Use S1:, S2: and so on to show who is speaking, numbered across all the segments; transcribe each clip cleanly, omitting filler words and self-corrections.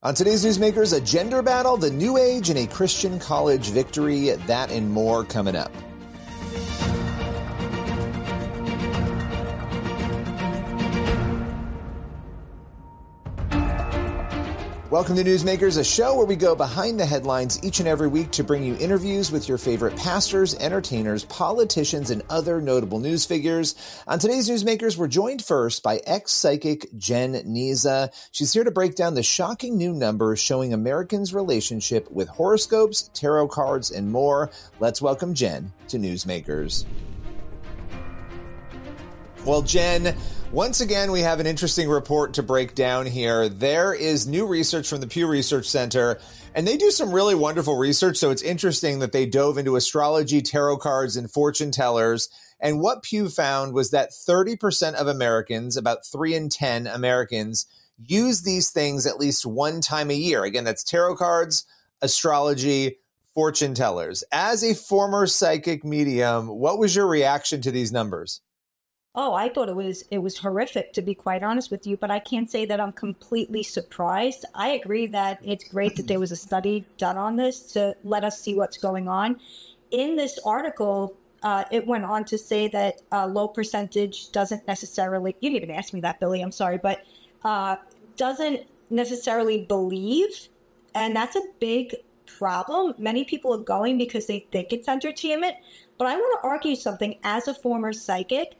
S1: On today's Newsmakers, a gender battle, the new age, and a Christian college victory. That and more coming up. Welcome to Newsmakers, a show where we go behind the headlines each and every week to bring you interviews with your favorite pastors, entertainers, politicians, and other notable news figures. On today's Newsmakers, we're joined first by ex-psychic Jen Niza. She's here to break down the shocking new numbers showing Americans' relationship with horoscopes, tarot cards, and more. Let's welcome Jen to Newsmakers. Well, Jen, once again, we have an interesting report to break down here. There is new research from the Pew Research Center, and they do some really wonderful research. So it's interesting that they dove into astrology, tarot cards, and fortune tellers. And what Pew found was that 30% of Americans, about 3 in 10 Americans, use these things at least one time a year. Again, that's tarot cards, astrology, fortune tellers. As a former psychic medium, what was your reaction to these numbers?
S2: Oh, I thought it was horrific, to be quite honest with you, but I can't say that I'm completely surprised. I agree that it's great that there was a study done on this to let us see what's going on. In this article, it went on to say that low percentage doesn't necessarily, you didn't even ask me that, Billy, I'm sorry, but doesn't necessarily believe, and that's a big problem. Many people are going because they think it's entertainment, but I want to argue something as a former psychic.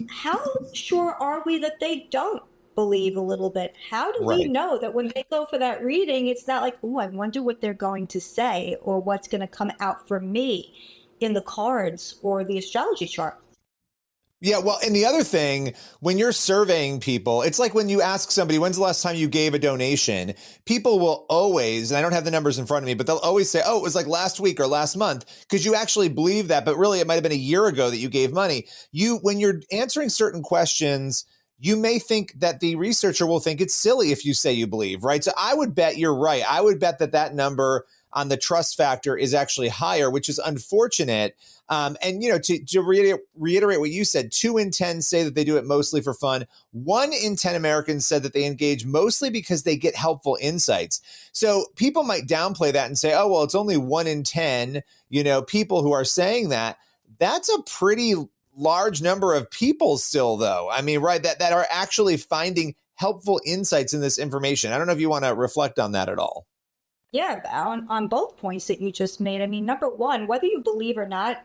S2: How sure are we that they don't believe a little bit? How do we know that when they go for that reading, it's not like, oh, I wonder what they're going to say or what's going to come out for me in the cards or the astrology chart?
S1: Yeah, well, and the other thing, when you're surveying people, it's like when you ask somebody, when's the last time you gave a donation? People will always, and I don't have the numbers in front of me, but they'll always say, oh, it was like last week or last month, because you actually believe that, but really it might have been a year ago that you gave money. When you're answering certain questions, you may think that the researcher will think it's silly if you say you believe, right? So I would bet you're right. I would bet that number on the trust factor is actually higher, which is unfortunate. And, you know, to reiterate what you said, 2 in 10 say that they do it mostly for fun. 1 in 10 Americans said that they engage mostly because they get helpful insights. So people might downplay that and say, oh, well, it's only 1 in 10, you know, people who are saying that. That's a pretty large number of people still, though. I mean, right, that are actually finding helpful insights in this information. I don't know if you want to reflect on that at all.
S2: Yeah, on both points that you just made. I mean, number one, whether you believe or not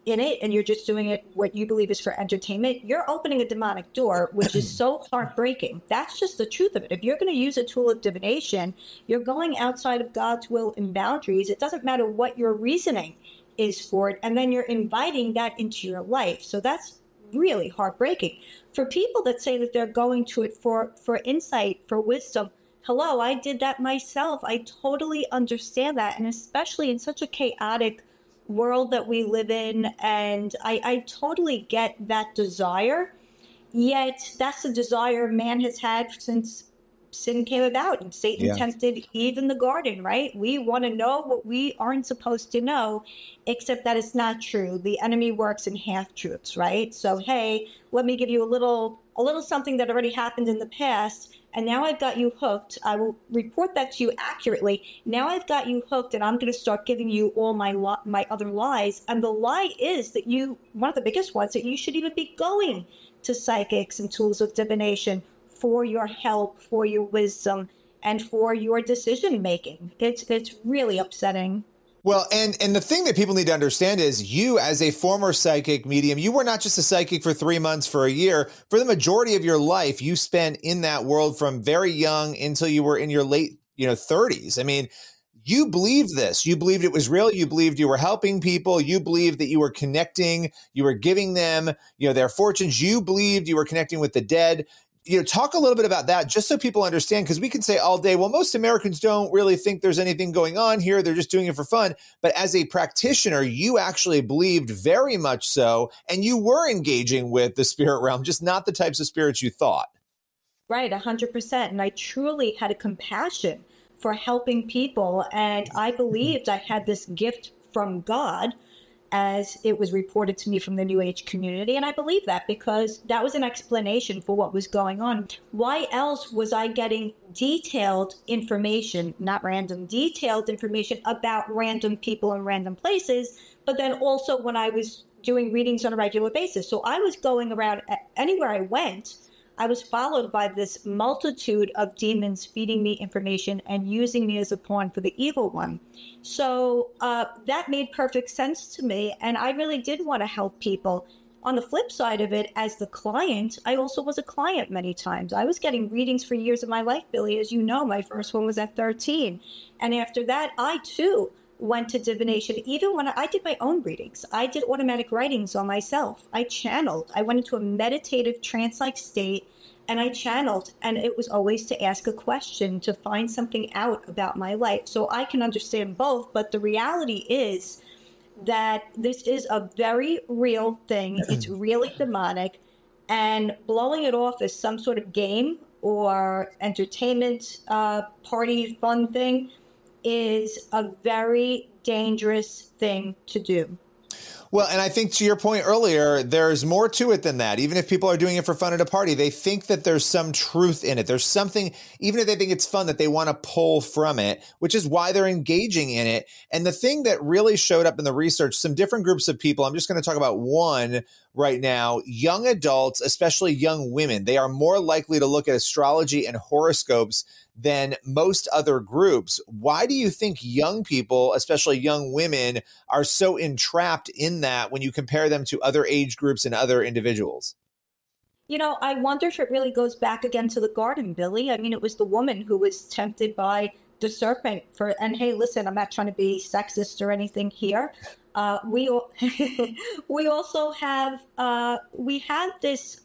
S2: in it and you're just doing it what you believe is for entertainment, you're opening a demonic door, which is so heartbreaking. That's just the truth of it. If you're going to use a tool of divination, you're going outside of God's will and boundaries. It doesn't matter what your reasoning is for it, and then you're inviting that into your life. So that's really heartbreaking. For people that say that they're going to it for insight, for wisdom, hello, I did that myself. I totally understand that. And especially in such a chaotic world that we live in. And I totally get that desire. Yet that's a desire man has had since sin came about and Satan tempted Eve in the garden, right? We want to know what we aren't supposed to know, except that it's not true. The enemy works in half-truths, right? So, hey, let me give you a little something that already happened in the past. And now I've got you hooked. I will report that to you accurately. Now I've got you hooked, and I'm going to start giving you all my other lies. And the lie is that one of the biggest ones, that you should even be going to psychics and tools of divination for your help, for your wisdom, and for your decision making. It's really upsetting.
S1: Well, and the thing that people need to understand is you, as a former psychic medium, you were not just a psychic for 3 months, for a year. For the majority of your life, you spent in that world from very young until you were in your late, 30s. I mean, you believed this. You believed it was real. You believed you were helping people. You believed that you were connecting. You were giving them, their fortunes. You believed you were connecting with the dead. Talk a little bit about that, just so people understand, because we can say all day, well, most Americans don't really think there's anything going on here. They're just doing it for fun. But as a practitioner, you actually believed very much so, and you were engaging with the spirit realm, just not the types of spirits you thought.
S2: Right, 100%. And I truly had a compassion for helping people. And I believed I had this gift from God. as it was reported to me from the New Age community. And I believe that because that was an explanation for what was going on. Why else was I getting detailed information, not random, detailed information about random people and random places, but then also when I was doing readings on a regular basis. So I was going around anywhere I went. I was followed by this multitude of demons feeding me information and using me as a pawn for the evil one. So that made perfect sense to me. And I really did want to help people. On the flip side of it, as the client, I also was a client many times. I was getting readings for years of my life, Billy. As you know, my first one was at 13. And after that, I too went to divination. Even when I did my own readings, I did automatic writings on myself. I channeled. I went into a meditative trance-like state and I channeled. And it was always to ask a question, to find something out about my life. So I can understand both. But the reality is that this is a very real thing. It's really demonic. And blowing it off as some sort of game or entertainment party fun thing is a very dangerous thing to do.
S1: Well, and I think to your point earlier, there's more to it than that. Even if people are doing it for fun at a party, they think that there's some truth in it. There's something, even if they think it's fun, that they want to pull from it, which is why they're engaging in it. And the thing that really showed up in the research, some different groups of people, I'm just going to talk about one right now, young adults, especially young women, they are more likely to look at astrology and horoscopes than most other groups. Why do you think young people, especially young women, are so entrapped in that when you compare them to other age groups and other individuals?
S2: You know, I wonder if it really goes back again to the garden, Billy. I mean, it was the woman who was tempted by the serpent and hey, listen, I'm not trying to be sexist or anything here. We also have, we have this,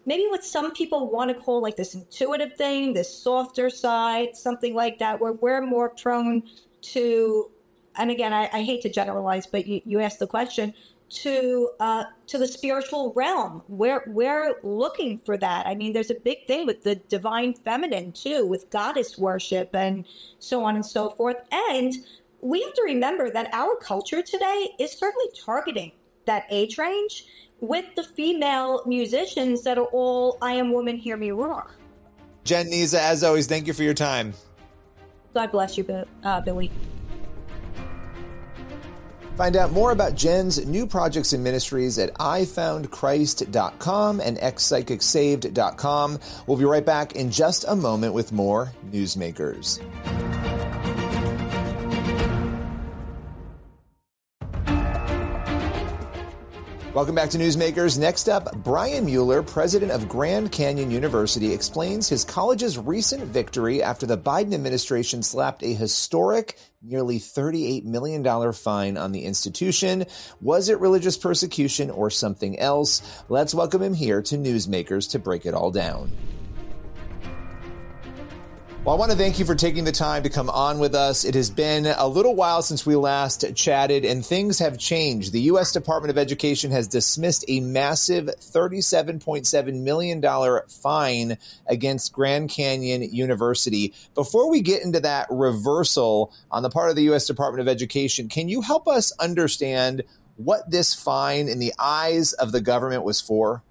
S2: maybe what some people want to call like this intuitive thing, this softer side, something like that, where we're more prone to, and again, I hate to generalize, but you asked the question, to the spiritual realm. We're looking for that. I mean, there's a big thing with the divine feminine too, with goddess worship and so on and so forth. And we have to remember that our culture today is certainly targeting that age range with the female musicians that are all, I am woman, hear me roar.
S1: Jen Niza, as always, thank you for your time.
S2: God bless you, Billy.
S1: Find out more about Jen's new projects and ministries at ifoundchrist.com and xpsychicsaved.com. We'll be right back in just a moment with more Newsmakers. Welcome back to Newsmakers. Next up, Brian Mueller, president of Grand Canyon University, explains his college's recent victory after the Biden administration slapped a historic nearly $38 million fine on the institution. Was it religious persecution or something else? Let's welcome him here to Newsmakers to break it all down. Well, I want to thank you for taking the time to come on with us. It has been a little while since we last chatted, and things have changed. The U.S. Department of Education has dismissed a massive $37.7 million fine against Grand Canyon University. Before we get into that reversal on the part of the U.S. Department of Education, can you help us understand what this fine in the eyes of the government was for?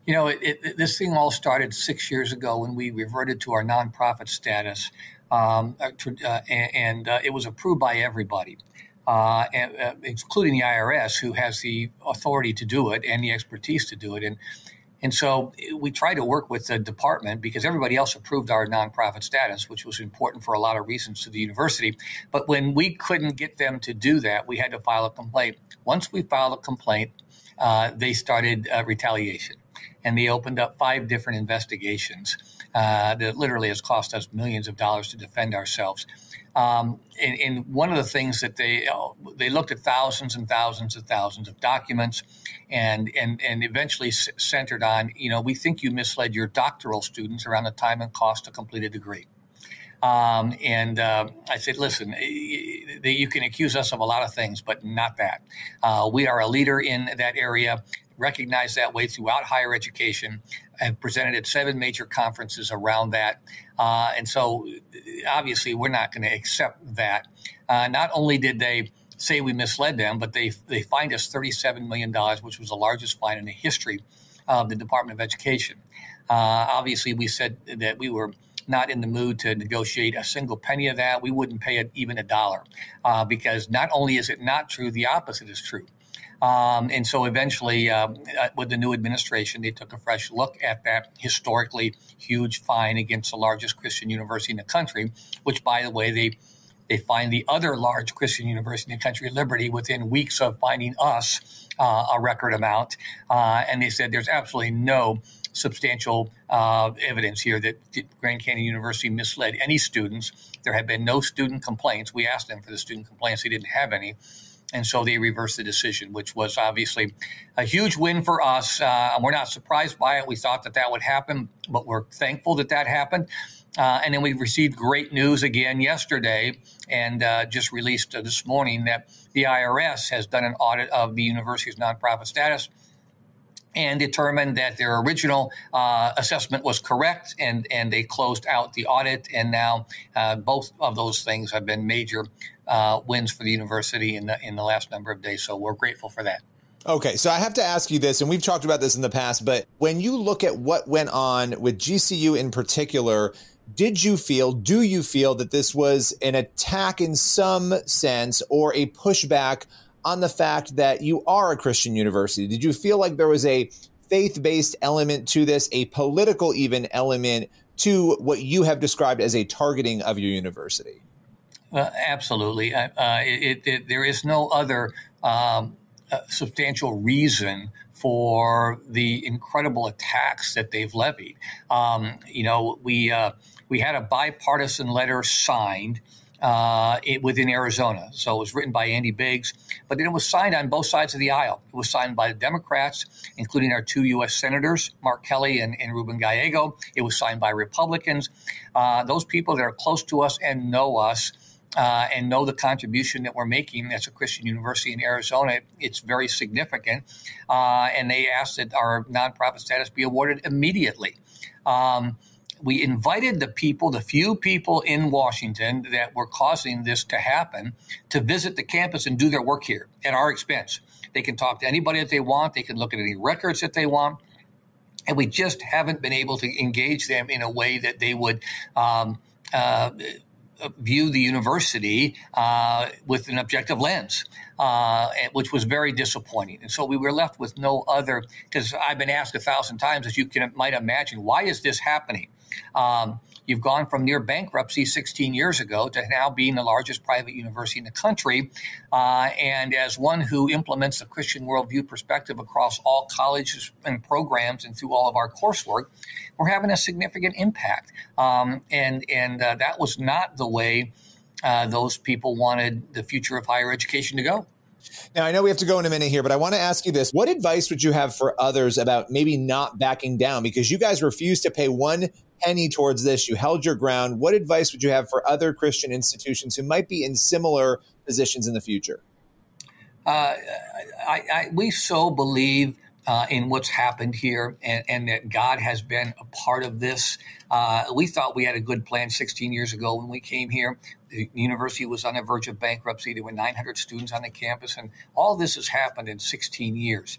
S3: You know, this thing all started 6 years ago when we reverted to our nonprofit status, and it was approved by everybody, including the IRS, who has the authority to do it and the expertise to do it. And so we tried to work with the department because everybody else approved our nonprofit status, which was important for a lot of reasons to the university. But when we couldn't get them to do that, we had to file a complaint. Once we filed a complaint, they started retaliation. And they opened up 5 different investigations that literally has cost us millions of dollars to defend ourselves. And one of the things that they looked at thousands and thousands and thousands of documents and eventually centered on, we think you misled your doctoral students around the time and cost to complete a degree. I said, listen, you can accuse us of a lot of things, but not that. We are a leader in that area, recognized that way throughout higher education, and presented at 7 major conferences around that. And so obviously we're not going to accept that. Not only did they say we misled them, but they fined us $37 million, which was the largest fine in the history of the Department of Education. Obviously, we said that we were not in the mood to negotiate a single penny of that. We wouldn't pay it even $1 because not only is it not true, the opposite is true. And so eventually, with the new administration, they took a fresh look at that historically huge fine against the largest Christian university in the country, which, by the way, they fined the other large Christian university in the country, Liberty, within weeks of finding us a record amount. And they said there's absolutely no substantial evidence here that Grand Canyon University misled any students. There have been no student complaints. We asked them for the student complaints. They didn't have any. And so they reversed the decision, which was obviously a huge win for us. And we're not surprised by it. We thought that would happen, but we're thankful that happened. And then we received great news again yesterday and just released this morning that the IRS has done an audit of the university's nonprofit status and determined that their original assessment was correct, and they closed out the audit. And now both of those things have been major wins for the university in the last number of days. So we're grateful for that.
S1: Okay, so I have to ask you this, and we've talked about this in the past, but when you look at what went on with GCU in particular, do you feel that this was an attack in some sense or a pushback on the fact that you are a Christian university? Did you feel like there was a faith-based element to this, a political even element to what you have described as a targeting of your university?
S3: Absolutely. There is no other substantial reason for the incredible attacks that they've levied. We had a bipartisan letter signed within Arizona. So it was written by Andy Biggs, but then it was signed on both sides of the aisle. It was signed by the Democrats, including our 2 U.S. senators, Mark Kelly and Ruben Gallego. It was signed by Republicans. Those people that are close to us and know us and know the contribution that we're making as a Christian university in Arizona, it's very significant. And they asked that our nonprofit status be awarded immediately. We invited the few people in Washington that were causing this to happen, to visit the campus and do their work here at our expense. They can talk to anybody that they want. They can look at any records that they want. And we just haven't been able to engage them in a way that they would view the university with an objective lens, which was very disappointing. And so we were left with no other, because I've been asked 1,000 times, as you might imagine, why is this happening? You've gone from near bankruptcy 16 years ago to now being the largest private university in the country. And as one who implements the Christian worldview perspective across all colleges and programs and through all of our coursework, we're having a significant impact. And that was not the way those people wanted the future of higher education to go.
S1: Now, I know we have to go in a minute here, but I want to ask you this. What advice would you have for others about maybe not backing down? Because you guys refused to pay one penny towards this. You held your ground. What advice would you have for other Christian institutions who might be in similar positions in the future?
S3: We so believe in what's happened here and that God has been a part of this. We thought we had a good plan 16 years ago when we came here. The university was on the verge of bankruptcy. There were 900 students on the campus, and all this has happened in 16 years.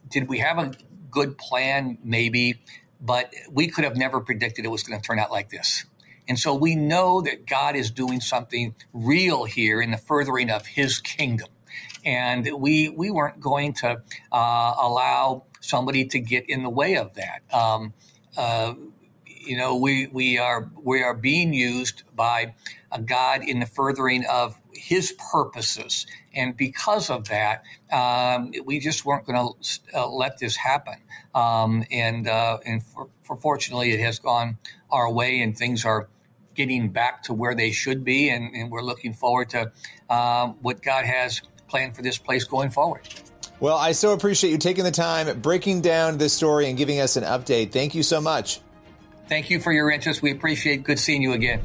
S3: Did we have a good plan? Maybe, but we could have never predicted it was going to turn out like this. And so we know that God is doing something real here in the furthering of his kingdom. And we weren't going to allow somebody to get in the way of that. We are being used by a God in the furthering of his purposes. And because of that, we just weren't going to let this happen. Fortunately, it has gone our way, and things are getting back to where they should be. And we're looking forward to what God has planned for this place going forward.
S1: Well, I so appreciate you taking the time, breaking down this story and giving us an update. Thank you so much.
S3: Thank you for your interest. We appreciate it. Good seeing you again.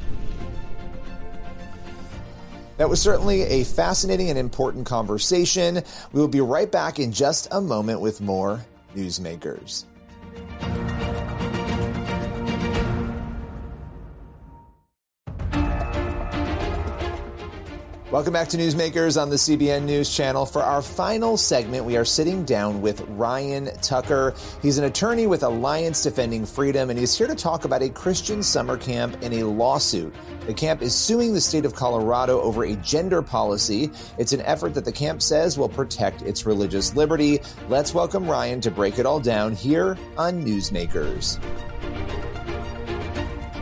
S1: That was certainly a fascinating and important conversation. We will be right back in just a moment with more Newsmakers. Welcome back to Newsmakers on the CBN News Channel. For our final segment, we are sitting down with Ryan Tucker. He's an attorney with Alliance Defending Freedom, and he's here to talk about a Christian summer camp in a lawsuit. The camp is suing the state of Colorado over a gender policy. It's an effort that the camp says will protect its religious liberty. Let's welcome Ryan to break it all down here on Newsmakers.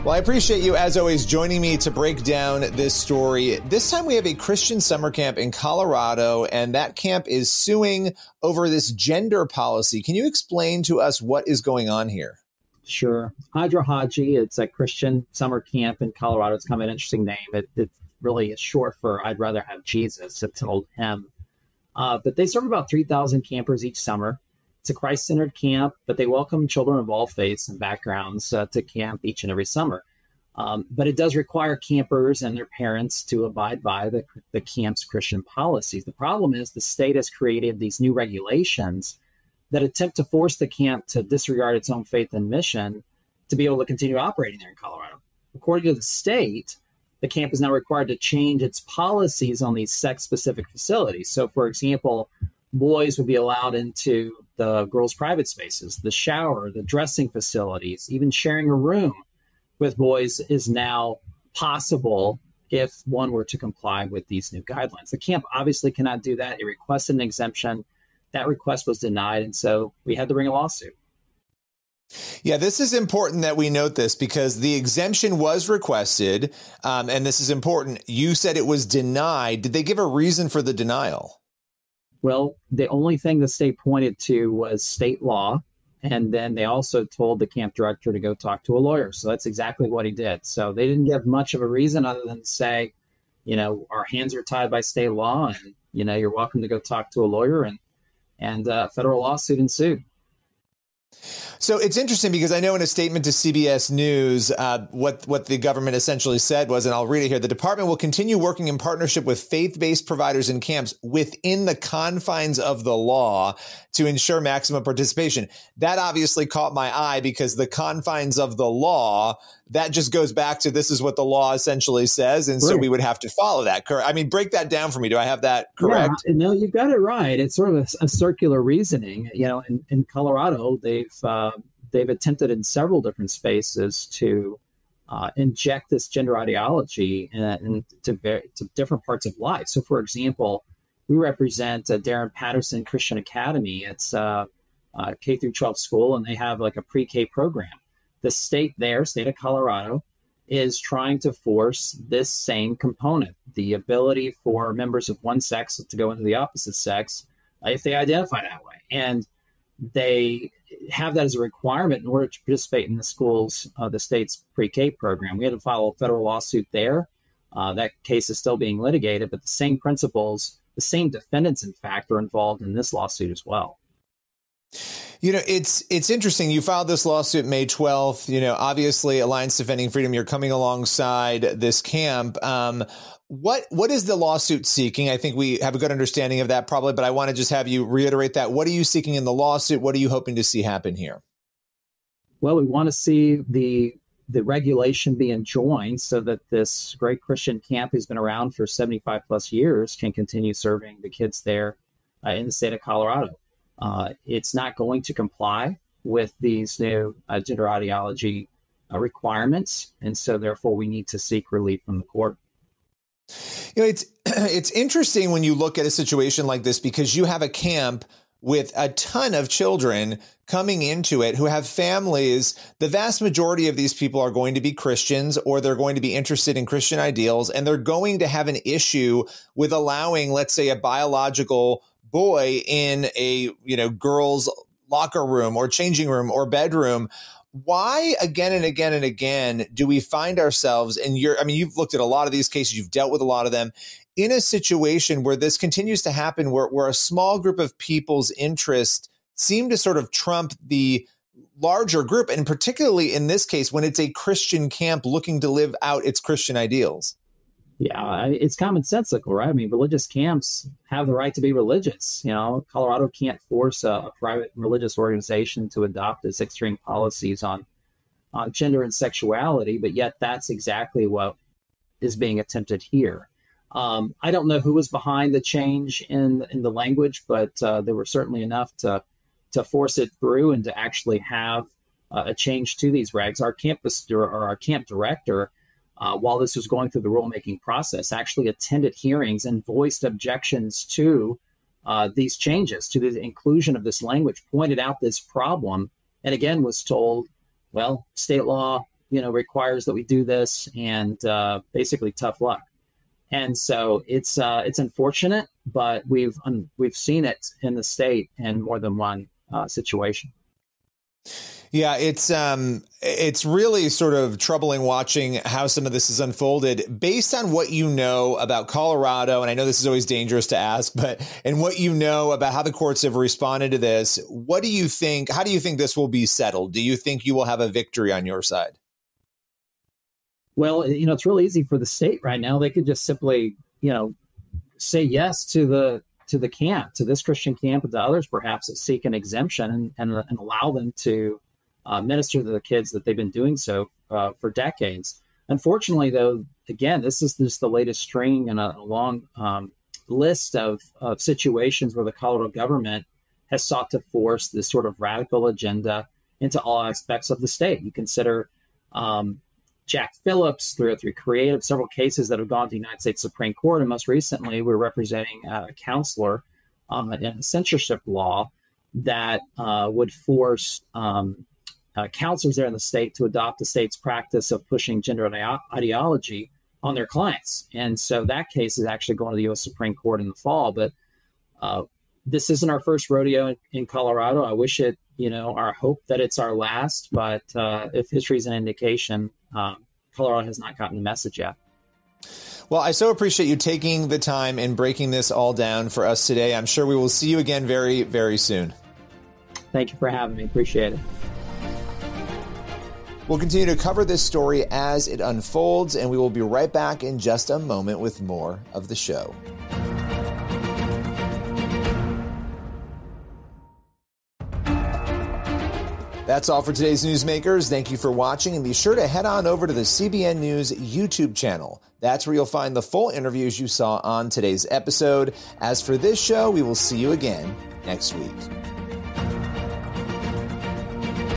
S1: Well, I appreciate you, as always, joining me to break down this story. This time we have a Christian summer camp in Colorado, and that camp is suing over this gender policy. Can you explain to us what is going on here?
S4: Sure. Hydra Haji, it's a Christian summer camp in Colorado. It's kind of an interesting name. It really is short for I'd rather have Jesus. It's an old hymn. But they serve about 3,000 campers each summer. It's a Christ-centered camp, but they welcome children of all faiths and backgrounds to camp each and every summer. But it does require campers and their parents to abide by the camp's Christian policies. The problem is the state has created these new regulations that attempt to force the camp to disregard its own faith and mission to be able to continue operating there in Colorado. According to the state, the camp is now required to change its policies on these sex-specific facilities. So, for example, boys would be allowed into the girls' private spaces, the shower, the dressing facilities, even sharing a room with boys is now possible if one were to comply with these new guidelines. The camp obviously cannot do that. It requested an exemption. That request was denied, and so we had to bring a lawsuit.
S1: Yeah, this is important that we note this because the exemption was requested, and this is important. You said it was denied. Did they give a reason for the denial?
S4: Well, the only thing the state pointed to was state law, and then they also told the camp director to go talk to a lawyer. So that's exactly what he did. So they didn't give much of a reason other than to say, our hands are tied by state law, and, you're welcome to go talk to a lawyer, and a federal lawsuit ensued.
S1: So it's interesting because I know in a statement to CBS News, what the government essentially said was, and I'll read it here, the department will continue working in partnership with faith-based providers and camps within the confines of the law to ensure maximum participation. That obviously caught my eye because the confines of the law, that just goes back to this is what the law essentially says. And so we would have to follow that. I mean, break that down for me. Do I have that correct?
S4: Yeah, no, you've got it right. It's sort of a circular reasoning. In Colorado, they've attempted in several different spaces to inject this gender ideology into different parts of life. So, for example, we represent Darren Patterson Christian Academy. It's a K through 12 school, and they have like a pre-K program. The state of Colorado, is trying to force this same component, the ability for members of one sex to go into the opposite sex if they identify that way. And they have that as a requirement in order to participate in the state's pre-K program. We had to file a federal lawsuit there. That case is still being litigated, but the same principles, the same defendants, in fact, are involved in this lawsuit as well.
S1: It's interesting. You filed this lawsuit May 12th. Obviously, Alliance Defending Freedom, you're coming alongside this camp. What is the lawsuit seeking? I think we have a good understanding of that probably, but I want to just have you reiterate that. What are you seeking in the lawsuit? What are you hoping to see happen here?
S4: Well, we want to see the regulation be enjoined so that this great Christian camp who's been around for 75 plus years can continue serving the kids there in the state of Colorado. It's not going to comply with these new gender ideology requirements, and so therefore we need to seek relief from the court.
S1: It's interesting when you look at a situation like this because you have a camp with a ton of children coming into it who have families. The vast majority of these people are going to be Christians, or they're going to be interested in Christian ideals, and they're going to have an issue with allowing, let's say, a biological boy in a girls' locker room or changing room or bedroom. Why again and again and again do we find ourselves you've looked at a lot of these cases, you've dealt with a lot of them, in a situation where this continues to happen, where a small group of people's interests seem to sort of trump the larger group, and particularly in this case when it's a Christian camp looking to live out its Christian ideals?
S4: Yeah, it's commonsensical, right? I mean, religious camps have the right to be religious. Colorado can't force a private religious organization to adopt its extreme policies on gender and sexuality, but yet that's exactly what is being attempted here. I don't know who was behind the change in the language, but there were certainly enough to force it through and to actually have a change to these regs. Our camp director, while this was going through the rulemaking process, actually attended hearings and voiced objections to these changes, to the inclusion of this language, pointed out this problem, and again was told, well, state law, requires that we do this, and basically tough luck. And so it's unfortunate, but we've seen it in the state in more than one situation.
S1: Yeah, it's really sort of troubling watching how some of this is unfolded based on what you know about Colorado. And I know this is always dangerous to ask, but and what you know about how the courts have responded to this, what do you think? How do you think this will be settled? Do you think you will have a victory on your side?
S4: Well, it's really easy for the state right now. They could just simply, say yes to the camp, to this Christian camp and to others perhaps that seek an exemption and allow them to minister to the kids that they've been doing so for decades. Unfortunately, though, again, this is just the latest string in a long list of situations where the Colorado government has sought to force this sort of radical agenda into all aspects of the state. You consider Jack Phillips through Creative, several cases that have gone to the United States Supreme Court. And most recently, we're representing a counselor in a censorship law that would force counselors there in the state to adopt the state's practice of pushing gender ideology on their clients. And so that case is actually going to the U.S. Supreme Court in the fall. But this isn't our first rodeo in Colorado. I wish it, our hope that it's our last. But if history is an indication, Colorado has not gotten the message yet.
S1: Well, I so appreciate you taking the time and breaking this all down for us today. I'm sure we will see you again very, very soon.
S4: Thank you for having me. Appreciate it.
S1: We'll continue to cover this story as it unfolds, and we will be right back in just a moment with more of the show. That's all for today's Newsmakers. Thank you for watching, and be sure to head on over to the CBN News YouTube channel. That's where you'll find the full interviews you saw on today's episode. As for this show, we will see you again next week.